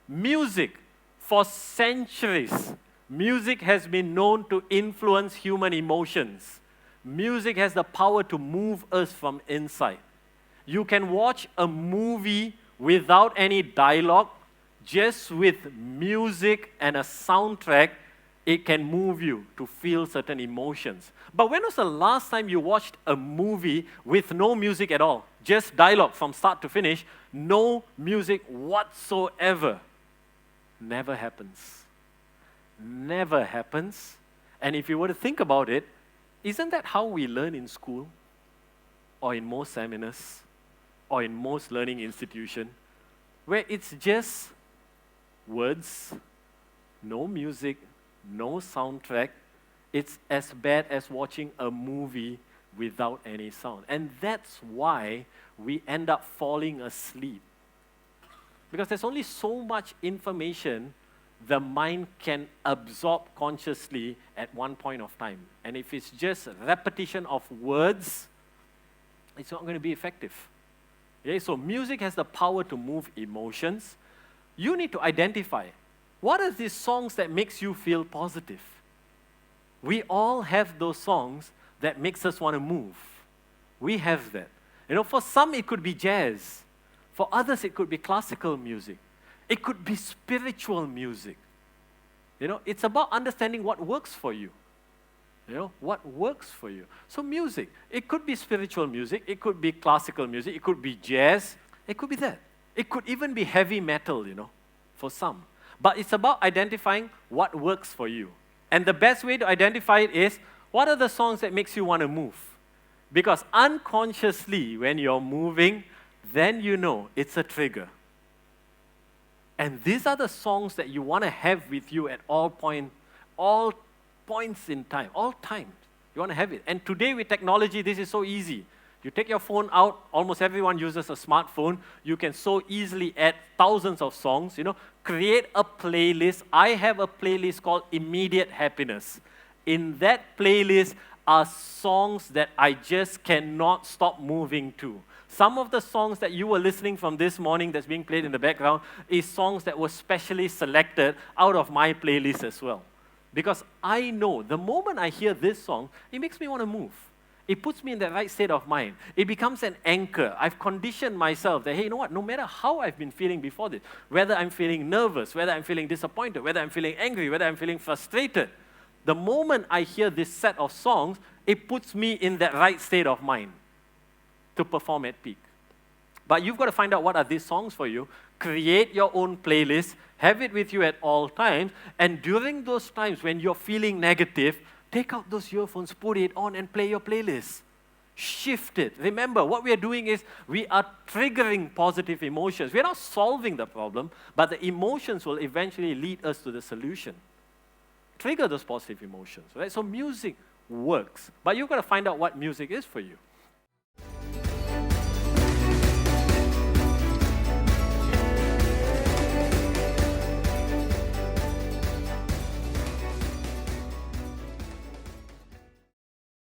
Music, for centuries, music has been known to influence human emotions. Music has the power to move us from inside. You can watch a movie without any dialogue, just with music and a soundtrack, it can move you to feel certain emotions. But when was the last time you watched a movie with no music at all? Just dialogue from start to finish, no music whatsoever. Never happens. Never happens. And if you were to think about it, isn't that how we learn in school? Or in most seminars? Or in most learning institutions? Where it's just words, no music, no soundtrack. It's as bad as watching a movie without any sound. And that's why we end up falling asleep. Because there's only so much information the mind can absorb consciously at one point of time. And if it's just repetition of words, it's not going to be effective. Okay? So music has the power to move emotions. You need to identify, what are these songs that makes you feel positive? We all have those songs that makes us want to move. We have that. You know, for some it could be jazz. For others it could be classical music. It could be spiritual music. You know, it's about understanding what works for you. You know, what works for you. So music, it could be spiritual music, it could be classical music, it could be jazz, it could be that. It could even be heavy metal, you know, for some. But it's about identifying what works for you. And the best way to identify it is, what are the songs that makes you want to move? Because unconsciously, when you're moving, then you know it's a trigger. And these are the songs that you want to have with you at all points in time, all times. You want to have it. And today with technology, this is so easy. You take your phone out, almost everyone uses a smartphone. You can so easily add thousands of songs, you know, create a playlist. I have a playlist called Immediate Happiness. In that playlist are songs that I just cannot stop moving to. Some of the songs that you were listening from this morning that's being played in the background is songs that were specially selected out of my playlist as well. Because I know the moment I hear this song, it makes me want to move. It puts me in the right state of mind. It becomes an anchor. I've conditioned myself that, hey, you know what, no matter how I've been feeling before this, whether I'm feeling nervous, whether I'm feeling disappointed, whether I'm feeling angry, whether I'm feeling frustrated, the moment I hear this set of songs, it puts me in that right state of mind to perform at peak. But you've got to find out what are these songs for you. Create your own playlist, have it with you at all times, and during those times when you're feeling negative, take out those earphones, put it on, and play your playlist. Shift it. Remember, what we are doing is we are triggering positive emotions. We're not solving the problem, but the emotions will eventually lead us to the solution. Trigger those positive emotions, right? So music works, but you've got to find out what music is for you.